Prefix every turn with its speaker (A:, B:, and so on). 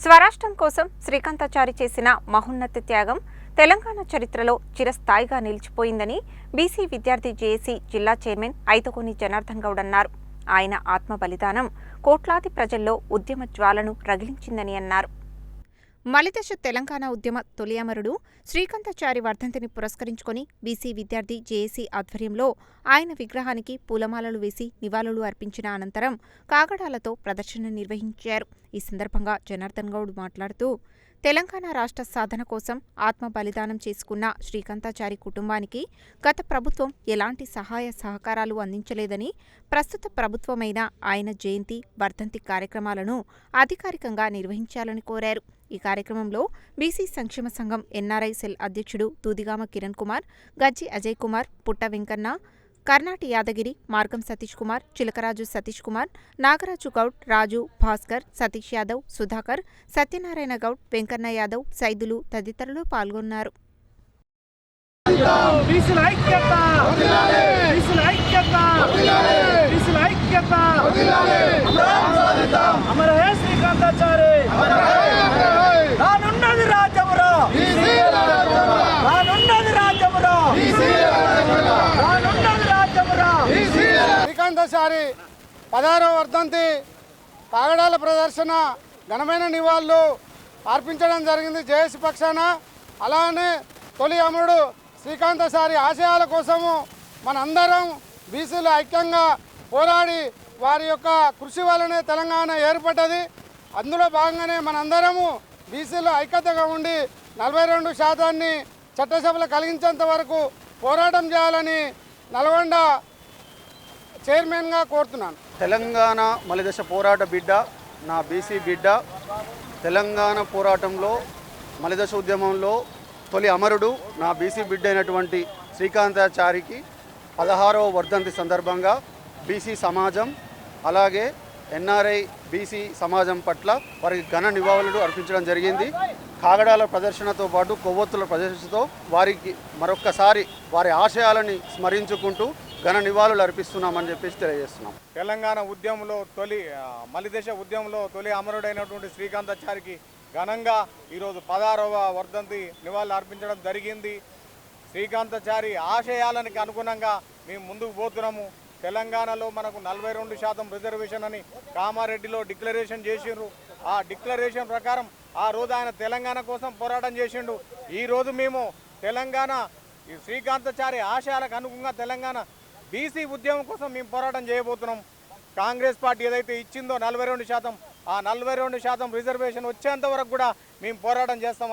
A: స్వరాష్ట్రం కోసం శ్రీకాంతాచారి చేసిన మహోన్నత త్యాగం తెలంగాణ చరిత్రలో చిరస్థాయిగా నిలిచిపోయిందని బీసీ విద్యార్థి జేఏసీ జిల్లా చైర్మన్ ఐతకోని జనార్దన్ గౌడ్ అన్నారు. ఆయన ఆత్మ బలిదానం కోట్లాది ప్రజల్లో ఉద్యమ జ్వాలను రగిలించిందని అన్నారు. మలిదశ తెలంగాణ ఉద్యమ తొలి అమరుడు శ్రీకాంతాచారి వర్ధంతిని పురస్కరించుకొని బీసీ విద్యార్థి జేఏసీ ఆధ్వర్యంలో ఆయన విగ్రహానికి పూలమాలలు వేసి నివాళులు అర్పించిన అనంతరం కాగడాలతో ప్రదర్శన నిర్వహించారు. ఈ సందర్భంగా జనార్దన్ గౌడ్ మాట్లాడుతూ తెలంగాణ రాష్ట్ర సాధన కోసం ఆత్మ బలిదానం చేసుకున్న శ్రీకాంతాచారి కుటుంబానికి గత ప్రభుత్వం ఎలాంటి సహాయ సహకారాలు అందించలేదని, ప్రస్తుత ప్రభుత్వమైన ఆయన జయంతి, వర్ధంతి కార్యక్రమాలను అధికారికంగా నిర్వహించాలని కోరారు. ఈ కార్యక్రమంలో బీసీ సంక్షేమ సంఘం ఎన్ఆర్ఐ సెల్ అధ్యక్షుడు దూదిగామ కిరణ్ కుమార్, గజ్జి అజయ్ కుమార్, పుట్ట వెంకన్న, కర్నాటి యాదగిరి, మార్గం సతీష్ కుమార్, చిలకరాజు సతీష్ కుమార్, నాగరాజు గౌడ్, రాజు, భాస్కర్, సతీష్ యాదవ్, సుధాకర్, సత్యనారాయణ గౌడ్, వెంకన్న యాదవ్, సైదులు తదితరులు పాల్గొన్నారు.
B: శ్రీకాంతాచారి 16వ వర్ధంతి కాగడాల ప్రదర్శన ఘనమైన నివాళులు అర్పించడం జరిగింది జేఏసీ పక్షాన. అలానే తొలి అమరుడు శ్రీకాంతాచారి ఆశయాల కోసము మనందరం బీసీలు ఐక్యంగా పోరాడి వారి యొక్క కృషి వల్లనే తెలంగాణ ఏర్పడ్డది. అందులో భాగంగానే మనందరము బీసీలు ఐక్యతగా ఉండి 42% చట్టసభలు కలిగించేంత వరకు పోరాటం చేయాలని నల్గొండ చైర్మన్గా కోరుతున్నాను.
C: తెలంగాణ మలిదశ పోరాట బిడ్డ, నా బీసీ బిడ్డ. తెలంగాణ పోరాటంలో మలిదశ ఉద్యమంలో తొలి అమరుడు నా బీసీ బిడ్డ అయినటువంటి శ్రీకాంతాచారికి 16వ వర్ధంతి సందర్భంగా బీసీ సమాజం అలాగే ఎన్ఆర్ఐ బీసీ సమాజం పట్ల వారికి ఘన నివాళులు అర్పించడం జరిగింది. కాగడాల ప్రదర్శనతో పాటు కొవ్వొత్తుల ప్రదర్శనతో వారికి మరొక్కసారి వారి ఆశయాలని స్మరించుకుంటూ ఘన నివాళులు అర్పిస్తున్నామని చెప్పేసి తెలియజేస్తున్నాం.
D: తెలంగాణ ఉద్యమంలో మలిదశ ఉద్యమంలో తొలి అమరుడైనటువంటి శ్రీకాంతాచారికి ఘనంగా ఈరోజు 16వ వర్ధంతి నివాళులు అర్పించడం జరిగింది. శ్రీకాంతాచారి ఆశయాలకు అనుగుణంగా మేము ముందుకు పోతున్నాము. తెలంగాణలో మనకు 42% రిజర్వేషన్ అని కామారెడ్డిలో డిక్లరేషన్ చేసిండ్రు. ఆ డిక్లరేషన్ ప్రకారం ఆ రోజు ఆయన తెలంగాణ కోసం పోరాటం చేసిండు. ఈరోజు మేము తెలంగాణ శ్రీకాంతాచారి ఆశయాలకు అనుగుణంగా తెలంగాణ బీసీ ఉద్యమం కోసం మేము పోరాటం చేయబోతున్నాం. కాంగ్రెస్ పార్టీ ఏదైతే ఇచ్చిందో 42%, ఆ 42% రిజర్వేషన్ వచ్చేంత వరకు కూడా మేము పోరాటం చేస్తామని